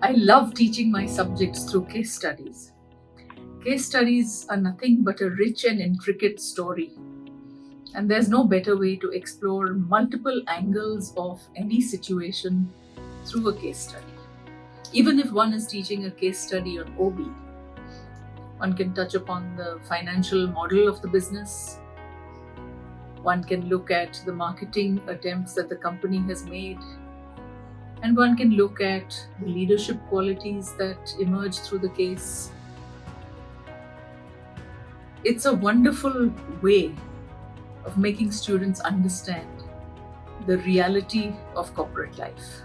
I love teaching my subjects through case studies. Case studies are nothing but a rich and intricate story, and there's no better way to explore multiple angles of any situation through a case study. Even if one is teaching a case study on OB, one can touch upon the financial model of the business. One can look at the marketing attempts that the company has made. And one can look at the leadership qualities that emerge through the case. It's a wonderful way of making students understand the reality of corporate life.